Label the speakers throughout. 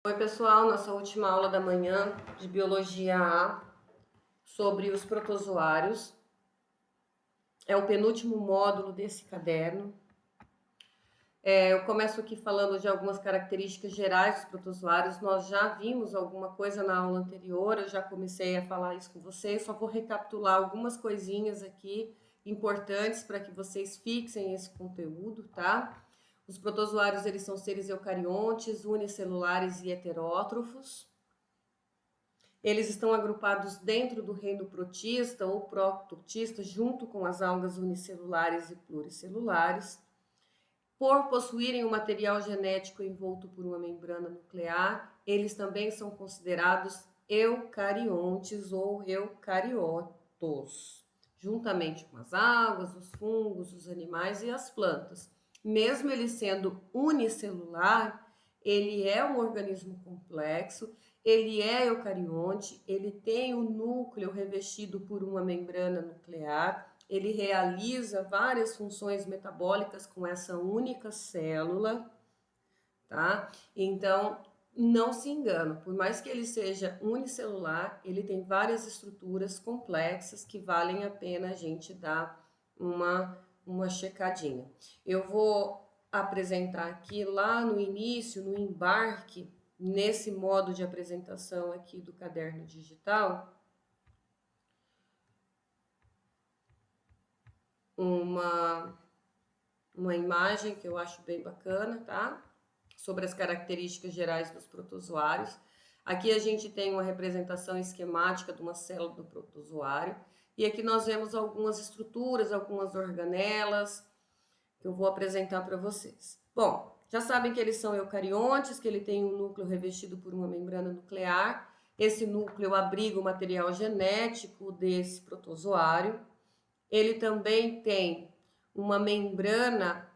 Speaker 1: Oi, pessoal, nossa última aula da manhã de Biologia A sobre os protozoários. É o penúltimo módulo desse caderno. Eu começo aqui falando de algumas características gerais dos protozoários. Nós já vimos alguma coisa na aula anterior, eu já comecei a falar isso com vocês, só vou recapitular algumas coisinhas aqui importantes para que vocês fixem esse conteúdo, tá? Os protozoários, eles são seres eucariontes, unicelulares e heterótrofos. Eles estão agrupados dentro do reino protista ou protista, junto com as algas unicelulares e pluricelulares. Por possuírem um material genético envolto por uma membrana nuclear, eles também são considerados eucariontes ou eucariotos, juntamente com as algas, os fungos, os animais e as plantas. Mesmo ele sendo unicelular, ele é um organismo complexo, ele é eucarionte, ele tem o núcleo revestido por uma membrana nuclear, ele realiza várias funções metabólicas com essa única célula, tá? Então, não se engana, por mais que ele seja unicelular, ele tem várias estruturas complexas que valem a pena a gente dar uma checadinha. Eu vou apresentar aqui lá no início, no embarque, nesse modo de apresentação aqui do caderno digital, uma imagem que eu acho bem bacana, tá? Sobre as características gerais dos protozoários. Aqui a gente tem uma representação esquemática de uma célula do protozoário. E aqui nós vemos algumas estruturas, algumas organelas, que eu vou apresentar para vocês. Bom, já sabem que eles são eucariontes, que ele tem um núcleo revestido por uma membrana nuclear. Esse núcleo abriga o material genético desse protozoário. Ele também tem uma membrana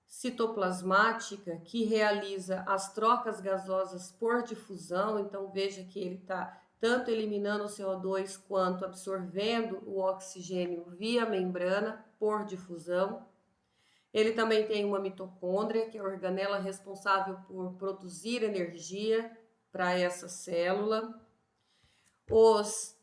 Speaker 1: citoplasmática que realiza as trocas gasosas por difusão. Então, veja que ele está tanto eliminando o CO2 quanto absorvendo o oxigênio via membrana por difusão. Ele também tem uma mitocôndria, que é a organela responsável por produzir energia para essa célula. Os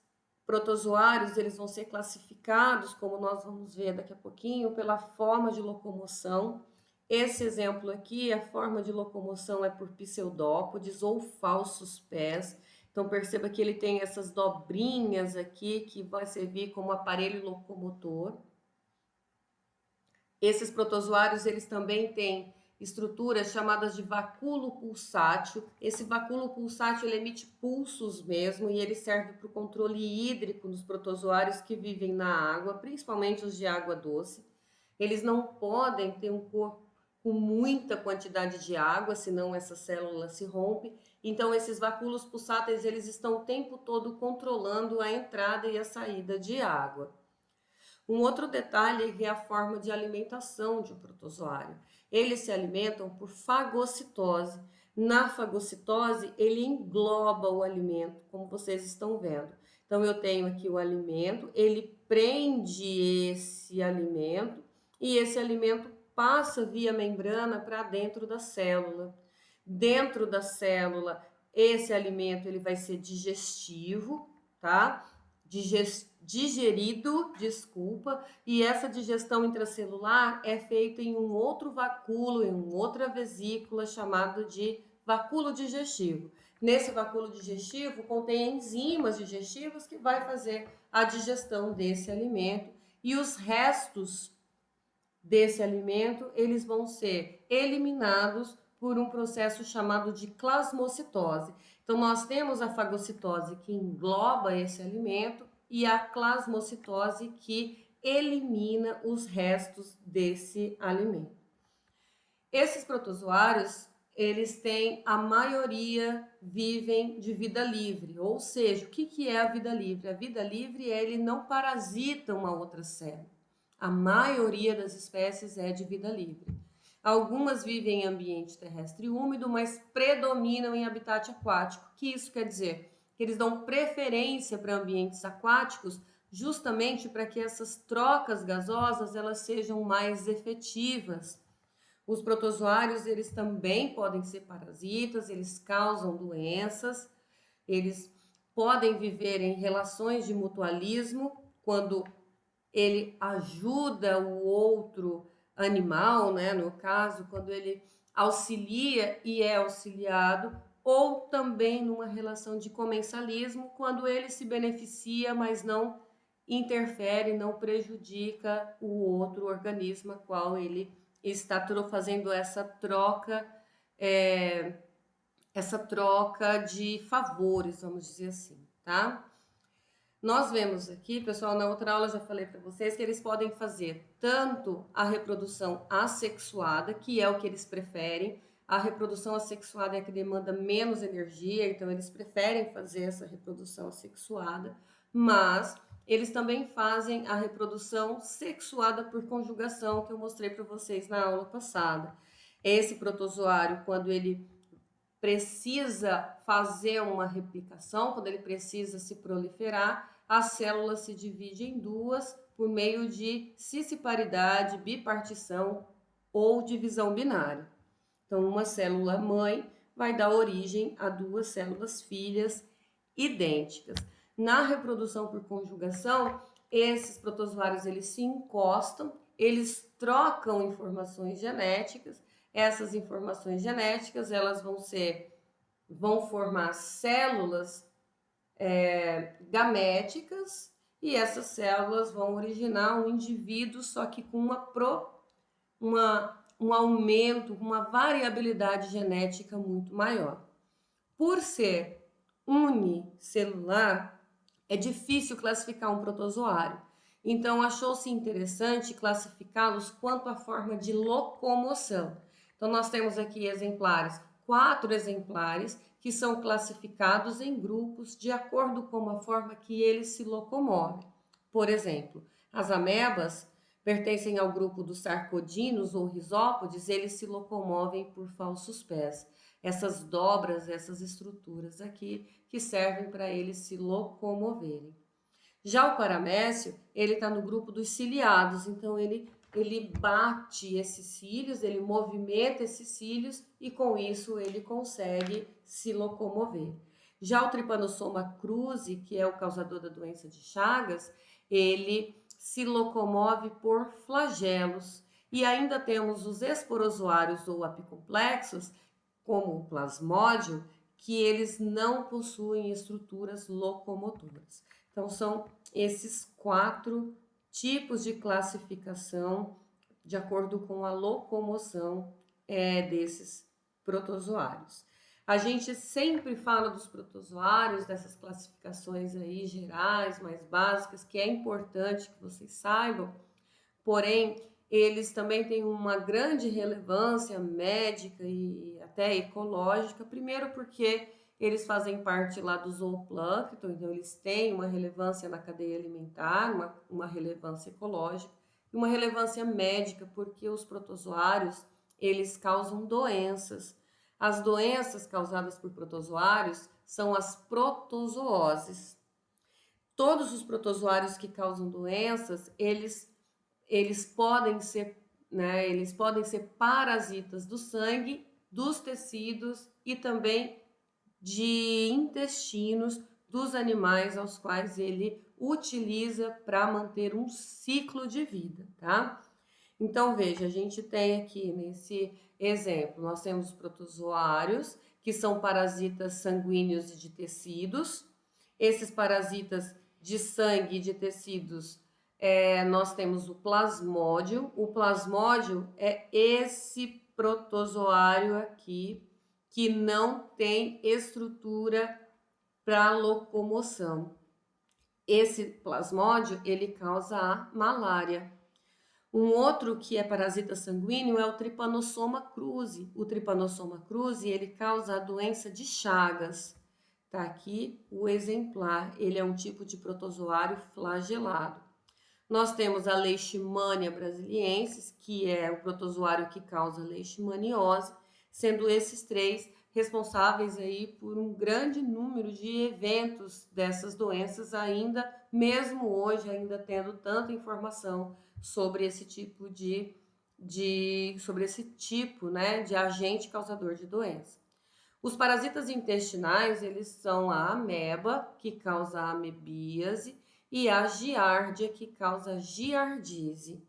Speaker 1: protozoários, eles vão ser classificados, como nós vamos ver daqui a pouquinho, pela forma de locomoção. Esse exemplo aqui, a forma de locomoção é por pseudópodes ou falsos pés. Então, perceba que ele tem essas dobrinhas aqui, que vai servir como aparelho locomotor. Esses protozoários, eles também têm estruturas chamadas de vacúolo pulsátil. Esse vacúolo pulsátil, ele emite pulsos mesmo e ele serve para o controle hídrico dos protozoários que vivem na água, principalmente os de água doce. Eles não podem ter um corpo com muita quantidade de água, senão essa célula se rompe. Então, esses vacúolos pulsáteis, eles estão o tempo todo controlando a entrada e a saída de água. Um outro detalhe é a forma de alimentação de um protozoário. Eles se alimentam por fagocitose. Na fagocitose, ele engloba o alimento, como vocês estão vendo. Então, eu tenho aqui o alimento, ele prende esse alimento e esse alimento passa via membrana para dentro da célula. Dentro da célula, esse alimento ele vai ser digestivo, tá? Digerido, e essa digestão intracelular é feita em um outro vacúolo, em uma outra vesícula, chamado de vacúolo digestivo. Nesse vacúolo digestivo contém enzimas digestivas que vai fazer a digestão desse alimento e os restos desse alimento, eles vão ser eliminados por um processo chamado de plasmocitose. Então, nós temos a fagocitose que engloba esse alimento e a plasmocitose que elimina os restos desse alimento. Esses protozoários, eles têm, a maioria vivem de vida livre, ou seja, o que é a vida livre? A vida livre é ele não parasita uma outra célula. A maioria das espécies é de vida livre. Algumas vivem em ambiente terrestre úmido, mas predominam em habitat aquático. O que isso quer dizer? Que eles dão preferência para ambientes aquáticos justamente para que essas trocas gasosas elas sejam mais efetivas. Os protozoários, eles também podem ser parasitas, eles causam doenças, eles podem viver em relações de mutualismo, quando ele ajuda o outro animal, né? No caso, quando ele auxilia e é auxiliado, ou também numa relação de comensalismo, quando ele se beneficia, mas não interfere, não prejudica o outro organismo a qual ele está fazendo essa troca de favores, vamos dizer assim, tá? Nós vemos aqui, pessoal, na outra aula eu já falei para vocês que eles podem fazer tanto a reprodução assexuada, que é o que eles preferem. A reprodução assexuada é a que demanda menos energia, então eles preferem fazer essa reprodução assexuada, mas eles também fazem a reprodução sexuada por conjugação, que eu mostrei para vocês na aula passada. Esse protozoário, quando ele precisa fazer uma replicação, quando ele precisa se proliferar, a célula se divide em duas por meio de cisciparidade, bipartição ou divisão binária. Então, uma célula mãe vai dar origem a duas células filhas idênticas. Na reprodução por conjugação, esses protozoários eles se encostam, eles trocam informações genéticas. Essas informações genéticas elas vão formar células gaméticas e essas células vão originar um indivíduo, só que com um aumento, uma variabilidade genética muito maior. Por ser unicelular, é difícil classificar um protozoário. Então, achou-se interessante classificá-los quanto à forma de locomoção. Então, nós temos aqui exemplares, 4 exemplares, que são classificados em grupos de acordo com a forma que eles se locomovem. Por exemplo, as amebas pertencem ao grupo dos sarcodinos ou risópodes, eles se locomovem por falsos pés. Essas dobras, essas estruturas aqui, que servem para eles se locomoverem. Já o paramécio, ele está no grupo dos ciliados, então ele bate esses cílios, ele movimenta esses cílios e com isso ele consegue se locomover. Já o Trypanosoma cruzi, que é o causador da doença de Chagas, ele se locomove por flagelos. E ainda temos os esporozoários ou apicomplexos, como o plasmódio, que eles não possuem estruturas locomotoras. Então, são esses 4 tipos de classificação de acordo com a locomoção desses protozoários. A gente sempre fala dos protozoários, dessas classificações aí gerais, mais básicas, que é importante que vocês saibam, porém, eles também têm uma grande relevância médica e até ecológica, primeiro porque eles fazem parte lá do zooplâncton, então eles têm uma relevância na cadeia alimentar, uma relevância ecológica, e uma relevância médica, porque os protozoários, eles causam doenças. As doenças causadas por protozoários são as protozooses. Todos os protozoários que causam doenças, eles podem ser, né, eles podem ser parasitas do sangue, dos tecidos e também de intestinos dos animais aos quais ele utiliza para manter um ciclo de vida, tá? Então, veja, a gente tem aqui nesse exemplo, nós temos os protozoários, que são parasitas sanguíneos e de tecidos. Esses parasitas de sangue e de tecidos, nós temos o plasmódio. O plasmódio é esse protozoário aqui, que não tem estrutura para locomoção. Esse plasmódio, ele causa a malária. Um outro que é parasita sanguíneo é o Trypanosoma cruzi. O Trypanosoma cruzi, ele causa a doença de Chagas. Tá aqui o exemplar, ele é um tipo de protozoário flagelado. Nós temos a Leishmania brasiliensis, que é o protozoário que causa leishmaniose, sendo esses 3 responsáveis aí por um grande número de eventos dessas doenças, ainda, mesmo hoje, ainda tendo tanta informação sobre esse tipo de sobre esse tipo, né, de agente causador de doença. Os parasitas intestinais, eles são a ameba, que causa a amebíase, e a giardia, que causa a giardíase.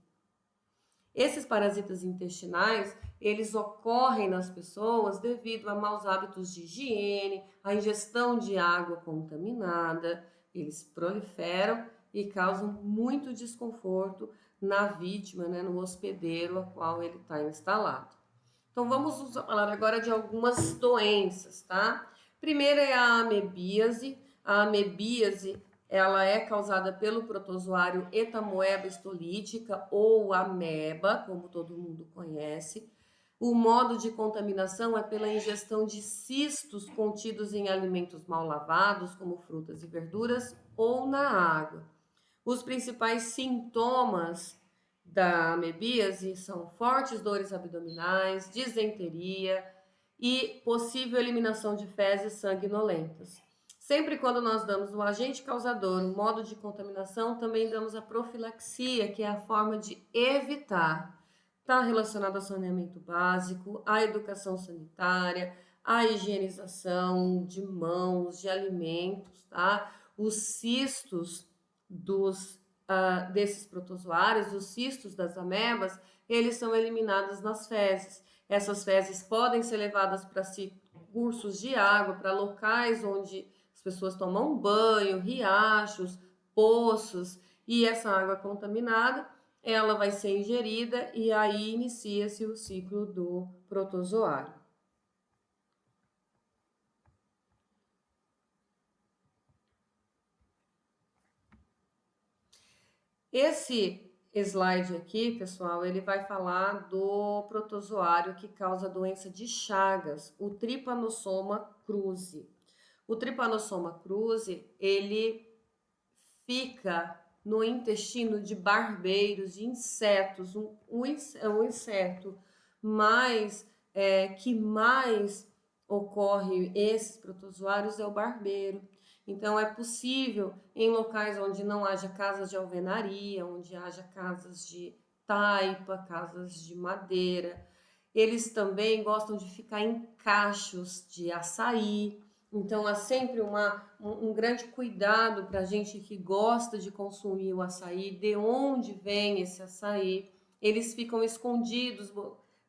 Speaker 1: Esses parasitas intestinais, eles ocorrem nas pessoas devido a maus hábitos de higiene, a ingestão de água contaminada, eles proliferam e causam muito desconforto na vítima, né, no hospedeiro a qual ele está instalado. Então vamos falar agora de algumas doenças, tá? Primeiro é a amebíase. A amebíase, ela é causada pelo protozoário Etamoeba histolítica ou ameba, como todo mundo conhece. O modo de contaminação é pela ingestão de cistos contidos em alimentos mal lavados, como frutas e verduras, ou na água. Os principais sintomas da amebíase são fortes dores abdominais, disenteria e possível eliminação de fezes sanguinolentas. Sempre quando nós damos o agente causador, o modo de contaminação, também damos a profilaxia, que é a forma de evitar. Está relacionado ao saneamento básico, à educação sanitária, à higienização de mãos, de alimentos, tá? Os cistos desses protozoários, os cistos das amebas, eles são eliminados nas fezes. Essas fezes podem ser levadas para cursos de água, para locais onde as pessoas tomam banho, riachos, poços, e essa água contaminada, ela vai ser ingerida e aí inicia-se o ciclo do protozoário. Esse slide aqui, pessoal, ele vai falar do protozoário que causa a doença de Chagas, o Trypanosoma cruzi. O Trypanosoma cruzi, ele fica no intestino de barbeiros, de insetos, um inseto que mais ocorre esses protozoários é o barbeiro. Então, é possível em locais onde não haja casas de alvenaria, onde haja casas de taipa, casas de madeira. Eles também gostam de ficar em cachos de açaí. Então, há sempre um grande cuidado para a gente que gosta de consumir o açaí, de onde vem esse açaí. Eles ficam escondidos,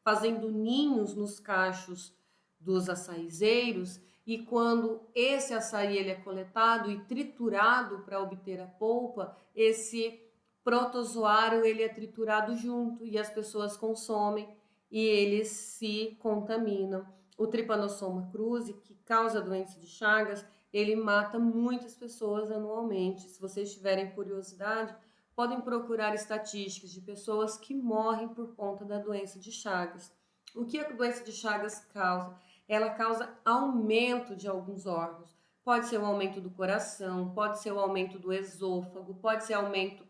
Speaker 1: fazendo ninhos nos cachos dos açaizeiros, e quando esse açaí ele é coletado e triturado para obter a polpa, esse protozoário ele é triturado junto e as pessoas consomem e eles se contaminam. O Trypanosoma cruzi, que causa a doença de Chagas, ele mata muitas pessoas anualmente. Se vocês tiverem curiosidade, podem procurar estatísticas de pessoas que morrem por conta da doença de Chagas. O que a doença de Chagas causa? Ela causa aumento de alguns órgãos. Pode ser o aumento do coração, pode ser o aumento do esôfago, pode ser aumento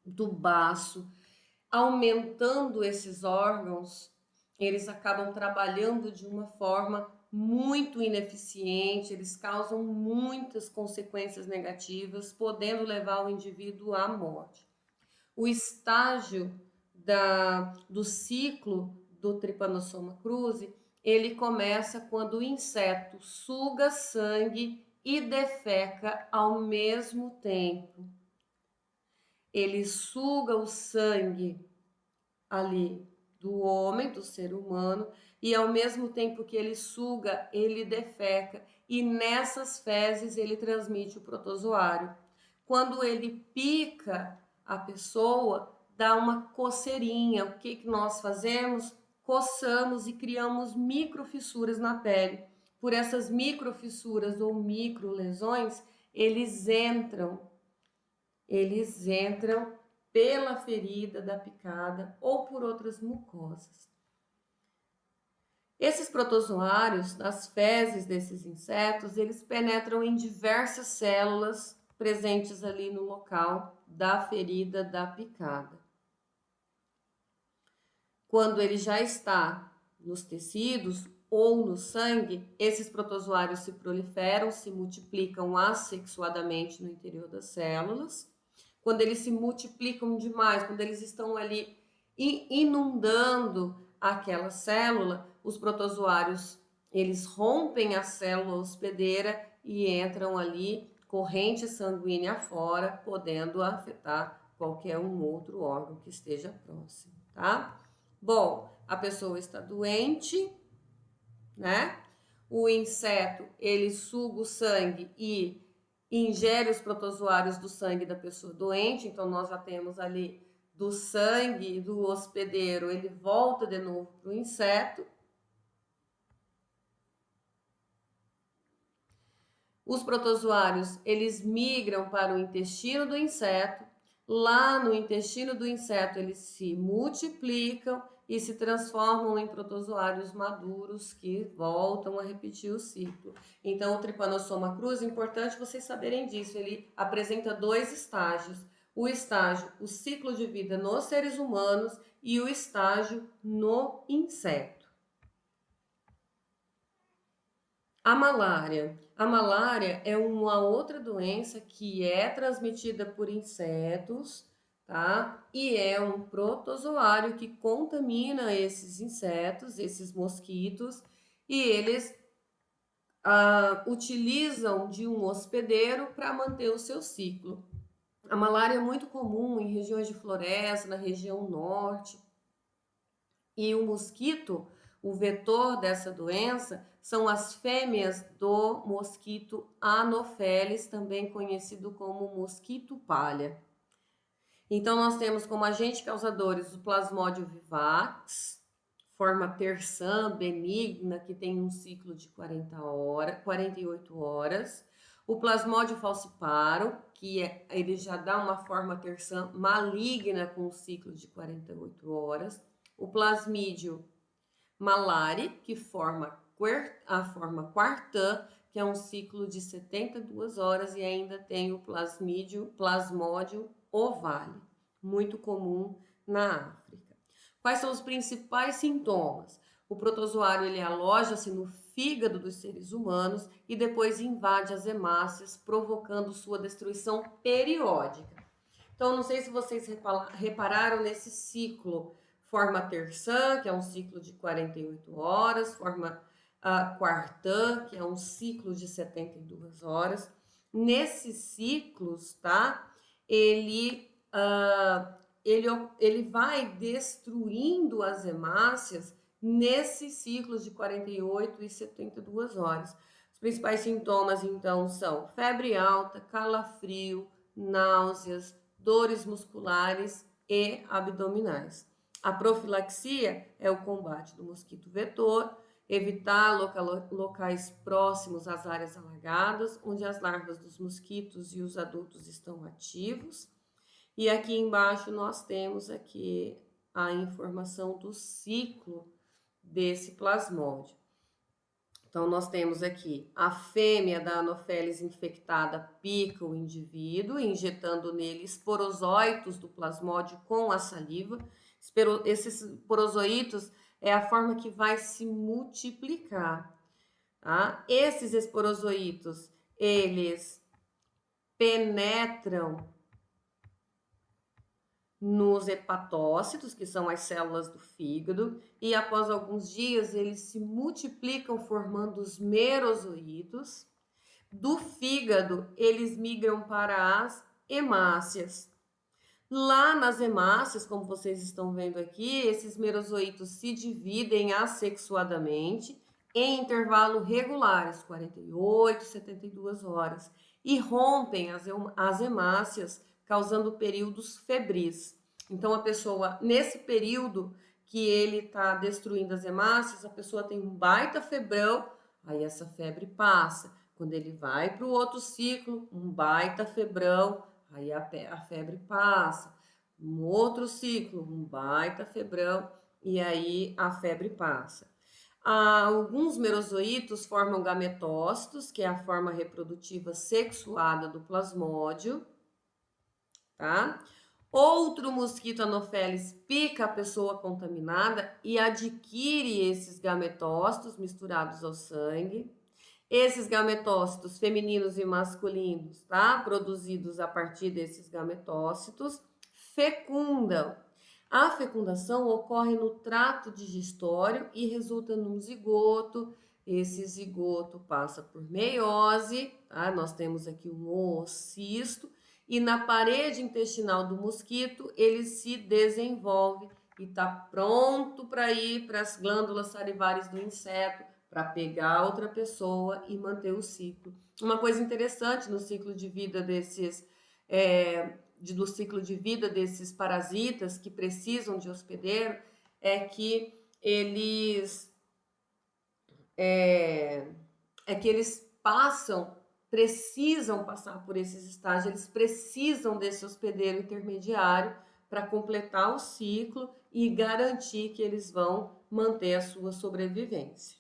Speaker 1: do baço. Aumentando esses órgãos, eles acabam trabalhando de uma forma muito ineficiente, eles causam muitas consequências negativas, podendo levar o indivíduo à morte. O estágio do ciclo do Trypanosoma cruzi, ele começa quando o inseto suga sangue e defeca ao mesmo tempo. Ele suga o sangue ali do homem, do ser humano, e ao mesmo tempo que ele suga, ele defeca, e nessas fezes ele transmite o protozoário. Quando ele pica a pessoa, dá uma coceirinha. O que nós fazemos? Coçamos e criamos microfissuras na pele. Por essas microfissuras ou microlesões, eles entram pela ferida da picada ou por outras mucosas. Esses protozoários, nas fezes desses insetos, eles penetram em diversas células presentes ali no local da ferida da picada. Quando ele já está nos tecidos ou no sangue, esses protozoários se proliferam, se multiplicam assexuadamente no interior das células. Quando eles se multiplicam demais, quando eles estão ali inundando aquela célula, os protozoários, eles rompem a célula hospedeira e entram ali corrente sanguínea fora, podendo afetar qualquer um outro órgão que esteja próximo, tá? Bom, a pessoa está doente, né? O inseto, ele suga o sangue e ingere os protozoários do sangue da pessoa doente, então nós já temos ali do sangue do hospedeiro, ele volta de novo para o inseto. Os protozoários, eles migram para o intestino do inseto. Lá no intestino do inseto, eles se multiplicam e se transformam em protozoários maduros que voltam a repetir o ciclo. Então, o Trypanosoma cruzi, é importante vocês saberem disso, ele apresenta 2 estágios. O estágio, o ciclo de vida nos seres humanos e o estágio no inseto. A malária. A malária é uma outra doença que é transmitida por insetos, tá? E é um protozoário que contamina esses insetos, esses mosquitos, e eles utilizam de um hospedeiro para manter o seu ciclo. A malária é muito comum em regiões de floresta, na região norte. E o mosquito, o vetor dessa doença, são as fêmeas do mosquito Anopheles, também conhecido como mosquito palha. Então, nós temos como agentes causadores o Plasmodium vivax, forma terçã, benigna, que tem um ciclo de 48 horas. O Plasmodium falciparum, que ele já dá uma forma terçã maligna com um ciclo de 48 horas. O Plasmídio malari, que forma a forma quartã, que é um ciclo de 72 horas, e ainda tem o Plasmodium ovale, muito comum na África. Quais são os principais sintomas? O protozoário ele aloja-se no fígado dos seres humanos e depois invade as hemácias, provocando sua destruição periódica. Então, não sei se vocês repararam nesse ciclo. Forma terçã, que é um ciclo de 48 horas, forma quartã, que é um ciclo de 72 horas. Nesses ciclos, tá? Ele vai destruindo as hemácias nesses ciclos de 48 e 72 horas. Os principais sintomas, então, são febre alta, calafrio, náuseas, dores musculares e abdominais. A profilaxia é o combate do mosquito vetor, evitar locais próximos às áreas alagadas, onde as larvas dos mosquitos e os adultos estão ativos. E aqui embaixo nós temos aqui a informação do ciclo desse plasmódio. Então, nós temos aqui a fêmea da Anopheles infectada pica o indivíduo, injetando nele esporozóitos do plasmódio com a saliva. Esses esporozoitos é a forma que vai se multiplicar, tá? Esses esporozoitos, eles penetram nos hepatócitos, que são as células do fígado, e após alguns dias eles se multiplicam formando os merozoítos. Do fígado, eles migram para as hemácias. Lá nas hemácias, como vocês estão vendo aqui, esses merozoítos se dividem assexuadamente em intervalo regulares, 48, 72 horas, e rompem as hemácias, causando períodos febris. Então, a pessoa, nesse período que ele está destruindo as hemácias, a pessoa tem um baita febrão, aí essa febre passa. Quando ele vai para o outro ciclo, um baita febrão, aí a febre passa. Um outro ciclo, um baita febrão, e aí a febre passa. Alguns merozoítos formam gametócitos, que é a forma reprodutiva sexuada do plasmódio, tá? Outro mosquito Anopheles pica a pessoa contaminada e adquire esses gametócitos misturados ao sangue. Esses gametócitos femininos e masculinos, tá? Produzidos a partir desses gametócitos, fecundam. A fecundação ocorre no trato digestório e resulta num zigoto. Esse zigoto passa por meiose, tá? Nós temos aqui um oocisto, e na parede intestinal do mosquito ele se desenvolve e está pronto para ir para as glândulas salivares do inseto, para pegar outra pessoa e manter o ciclo. Uma coisa interessante no ciclo de vida desses do ciclo de vida desses parasitas que precisam de hospedeiro é que eles precisam passar por esses estágios, eles precisam desse hospedeiro intermediário para completar o ciclo e garantir que eles vão manter a sua sobrevivência.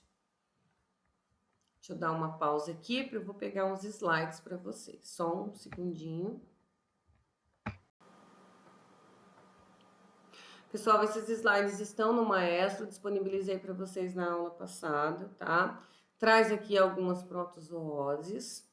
Speaker 1: Deixa eu dar uma pausa aqui, eu vou pegar uns slides para vocês. Só um segundinho. Pessoal, esses slides estão no Maestro, disponibilizei para vocês na aula passada, tá? Traz aqui algumas protozooses.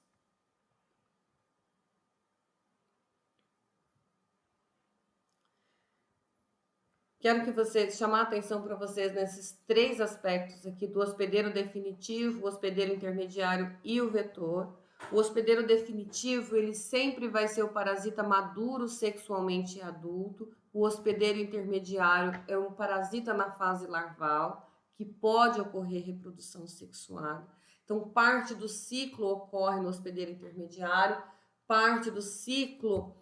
Speaker 1: Quero que vocês chamar a atenção para vocês nesses 3 aspectos aqui do hospedeiro definitivo, o hospedeiro intermediário e o vetor. O hospedeiro definitivo, ele sempre vai ser o parasita maduro sexualmente adulto. O hospedeiro intermediário é um parasita na fase larval, que pode ocorrer reprodução sexuada. Então, parte do ciclo ocorre no hospedeiro intermediário, parte do ciclo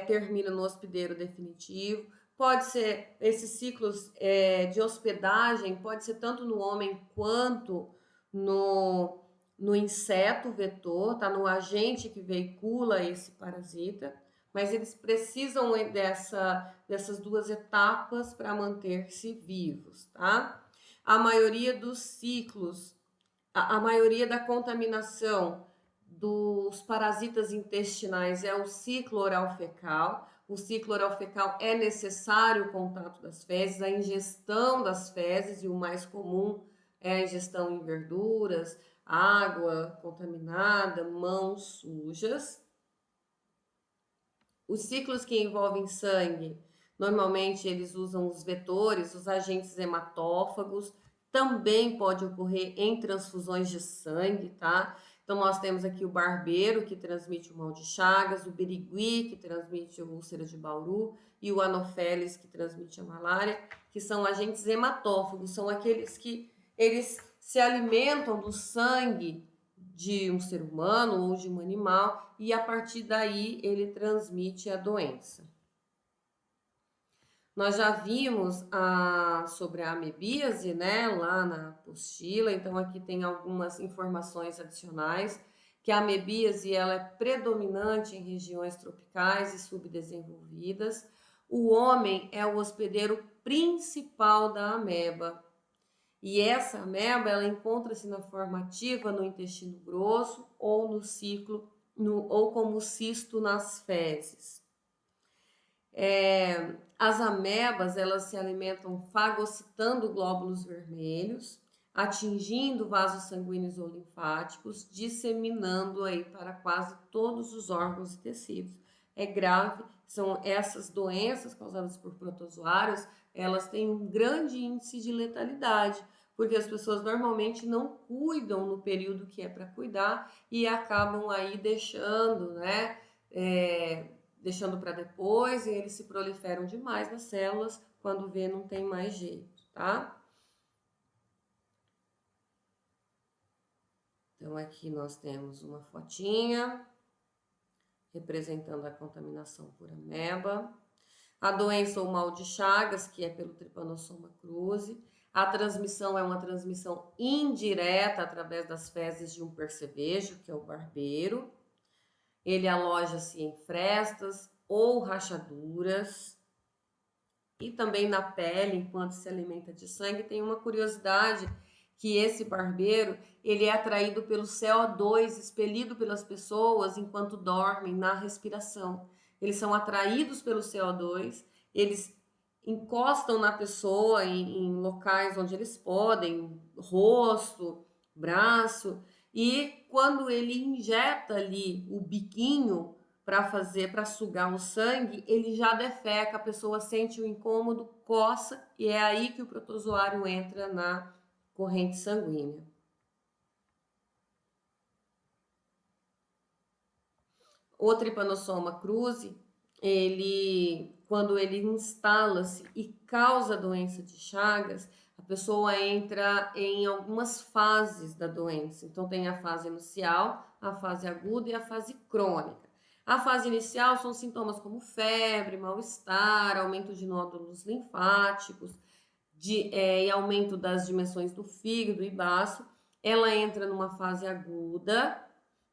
Speaker 1: termina no hospedeiro definitivo. Pode ser, esses ciclos de hospedagem, pode ser tanto no homem quanto no inseto vetor, tá? No agente que veicula esse parasita, mas eles precisam dessas 2 etapas para manter-se vivos, tá? A maioria dos ciclos, a maioria da contaminação dos parasitas intestinais é o ciclo oral-fecal. O ciclo oral-fecal é necessário o contato das fezes, a ingestão das fezes, e o mais comum é a ingestão em verduras, água contaminada, mãos sujas. Os ciclos que envolvem sangue, normalmente eles usam os vetores, os agentes hematófagos, também pode ocorrer em transfusões de sangue, tá? Então, nós temos aqui o barbeiro, que transmite o mal de Chagas, o birigui, que transmite a úlcera de Bauru, e o anopheles, que transmite a malária, que são agentes hematófagos, são aqueles que eles se alimentam do sangue de um ser humano ou de um animal, e a partir daí ele transmite a doença. Nós já vimos sobre a amebíase, né, lá na apostila, então aqui tem algumas informações adicionais, que a amebíase ela é predominante em regiões tropicais e subdesenvolvidas. O homem é o hospedeiro principal da ameba, e essa ameba ela encontra-se na forma ativa no intestino grosso ou no ciclo, ou como cisto nas fezes. As amebas elas se alimentam fagocitando glóbulos vermelhos, atingindo vasos sanguíneos ou linfáticos, disseminando aí para quase todos os órgãos e tecidos. É grave, são essas doenças causadas por protozoários, elas têm um grande índice de letalidade, porque as pessoas normalmente não cuidam no período que é para cuidar e acabam aí deixando, né? Deixando para depois, e eles se proliferam demais nas células, quando vê não tem mais jeito, tá? Então aqui nós temos uma fotinha representando a contaminação por ameba. A doença ou mal de Chagas, que é pelo Trypanosoma cruzi. A transmissão é uma transmissão indireta através das fezes de um percevejo, que é o barbeiro. Ele aloja-se em frestas ou rachaduras e também na pele, enquanto se alimenta de sangue. Tem uma curiosidade, que esse barbeiro, ele é atraído pelo CO2 expelido pelas pessoas enquanto dormem na respiração. Eles são atraídos pelo CO2, eles encostam na pessoa em locais onde eles podem, rosto, braço, e quando ele injeta ali o biquinho para sugar o sangue, ele já defeca, a pessoa sente o incômodo, coça, e é aí que o protozoário entra na corrente sanguínea. O Trypanosoma cruzi, quando ele instala-se e causa doença de Chagas, a pessoa entra em algumas fases da doença. Então, tem a fase inicial, a fase aguda e a fase crônica. A fase inicial são sintomas como febre, mal-estar, aumento de nódulos linfáticos e aumento das dimensões do fígado e baço. Ela entra numa fase aguda,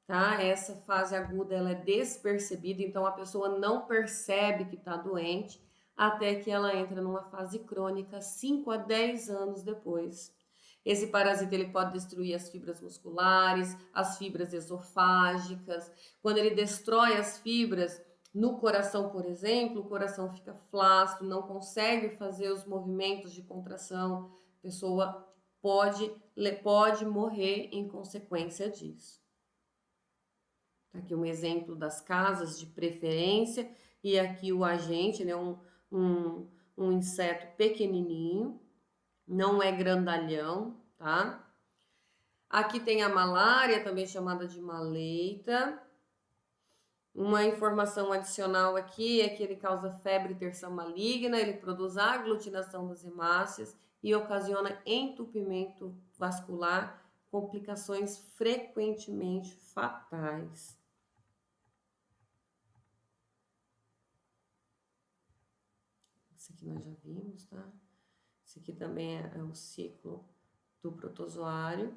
Speaker 1: tá? Essa fase aguda ela é despercebida, então a pessoa não percebe que está doente, até que ela entra numa fase crônica 5 a 10 anos depois. Esse parasita ele pode destruir as fibras musculares, as fibras esofágicas. Quando ele destrói as fibras no coração, por exemplo, o coração fica flácido, não consegue fazer os movimentos de contração, a pessoa pode morrer em consequência disso. Tá aqui um exemplo das casas de preferência, e aqui o agente, né, um inseto pequenininho, não é grandalhão, tá? Aqui tem a malária, também chamada de maleita. Uma informação adicional aqui é que ele causa febre e terção maligna, ele produz aglutinação das hemácias e ocasiona entupimento vascular, complicações frequentemente fatais. Esse aqui nós já vimos, tá? Esse aqui também é o ciclo do protozoário.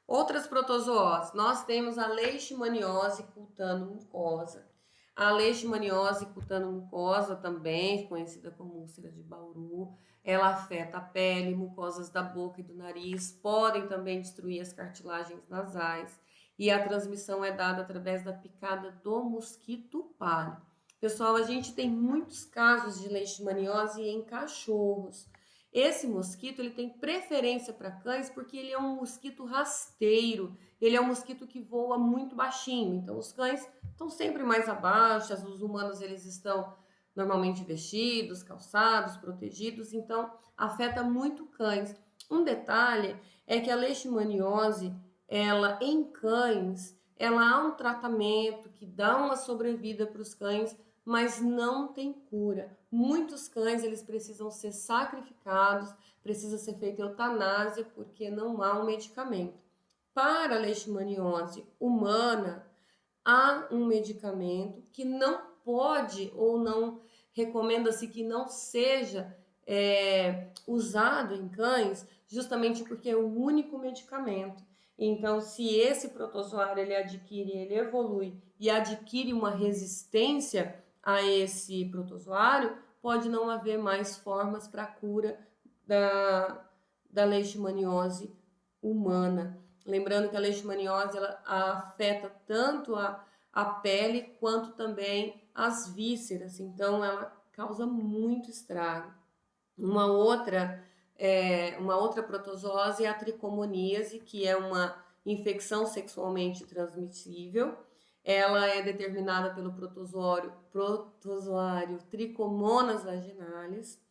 Speaker 1: Outras protozooses, nós temos a leishmaniose cutano-mucosa. A leishmaniose cutano-mucosa, também conhecida como úlcera de Bauru, ela afeta a pele, mucosas da boca e do nariz, podem também destruir as cartilagens nasais, e a transmissão é dada através da picada do mosquito palha. Pessoal, a gente tem muitos casos de leishmaniose em cachorros. Esse mosquito ele tem preferência para cães porque ele é um mosquito rasteiro, ele é um mosquito que voa muito baixinho, então os cães estão sempre mais abaixo, os humanos eles estão normalmente vestidos, calçados, protegidos, então afeta muito cães. Um detalhe é que a leishmaniose, ela em cães, ela há um tratamento que dá uma sobrevida para os cães, mas não tem cura. Muitos cães eles precisam ser sacrificados, precisa ser feita eutanásia porque não há um medicamento. Para a leishmaniose humana, há um medicamento que não pode ou não recomenda-se que não seja usado em cães, justamente porque é o único medicamento. Então, se esse protozoário ele evolui e adquire uma resistência a esse protozoário, pode não haver mais formas para a cura da leishmaniose humana. Lembrando que a leishmaniose ela afeta tanto a pele quanto também as vísceras, então ela causa muito estrago. Uma outra protozoose é a tricomoníase, que é uma infecção sexualmente transmissível. Ela é determinada pelo protozoário Trichomonas vaginalis.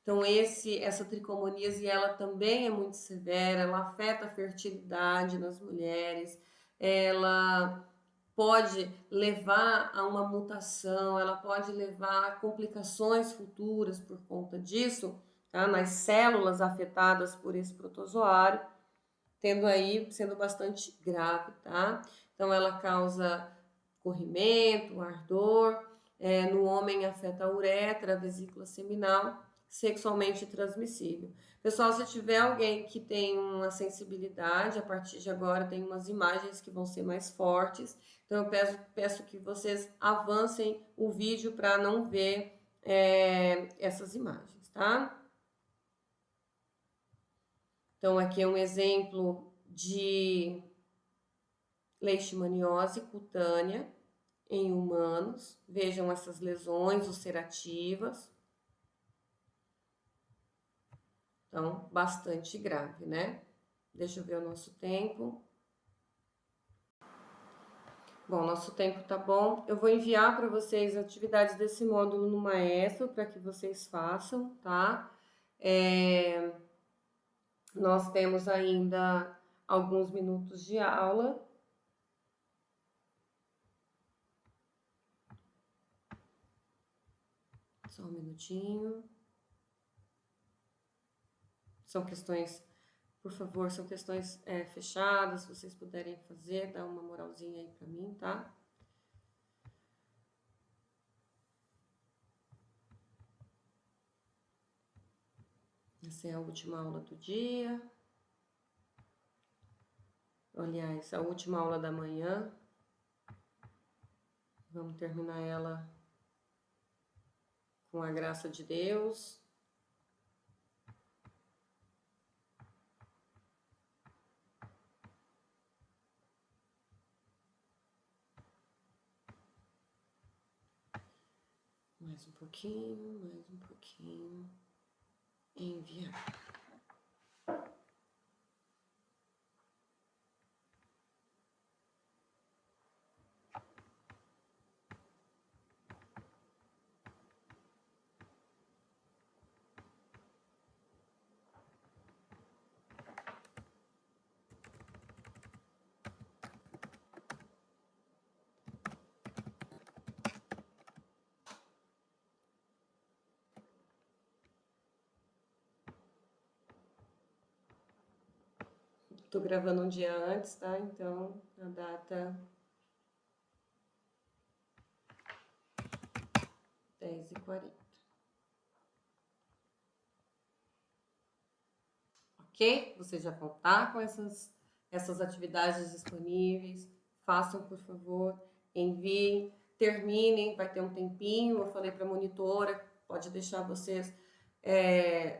Speaker 1: Então, essa tricomoníase, ela também é muito severa, ela afeta a fertilidade nas mulheres, ela pode levar a uma mutação, ela pode levar a complicações futuras por conta disso, tá? Nas células afetadas por esse protozoário, sendo bastante grave, tá? Então, ela causa corrimento, ardor, no homem afeta a uretra, a vesícula seminal, sexualmente transmissível. Pessoal, se tiver alguém que tem uma sensibilidade, a partir de agora tem umas imagens que vão ser mais fortes, então eu peço que vocês avancem o vídeo para não ver essas imagens, tá? Então, aqui é um exemplo de leishmaniose cutânea em humanos. Vejam essas lesões ulcerativas. Então, bastante grave, né? Deixa eu ver o nosso tempo. Bom, nosso tempo tá bom. Eu vou enviar para vocês atividades desse módulo no Maestro para que vocês façam, tá? Nós temos ainda alguns minutos de aula. Só um minutinho. São questões, por favor, são questões fechadas. Se vocês puderem fazer, dá uma moralzinha aí para mim, tá? Essa é a última aula do dia. Aliás, a última aula da manhã. Vamos terminar ela com a graça de Deus. Mais um pouquinho, mais um pouquinho. Enviar. Tô gravando um dia antes, tá? Então, a data 10h40. Ok? Vocês já vão estar com essas atividades disponíveis. Façam, por favor. Enviem, terminem. Vai ter um tempinho. Eu falei para a monitora, pode deixar vocês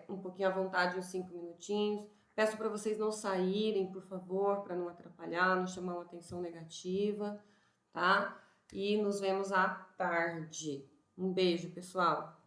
Speaker 1: um pouquinho à vontade, uns 5 minutinhos. Peço para vocês não saírem, por favor, para não atrapalhar, não chamar uma atenção negativa, tá? E nos vemos à tarde. Um beijo, pessoal!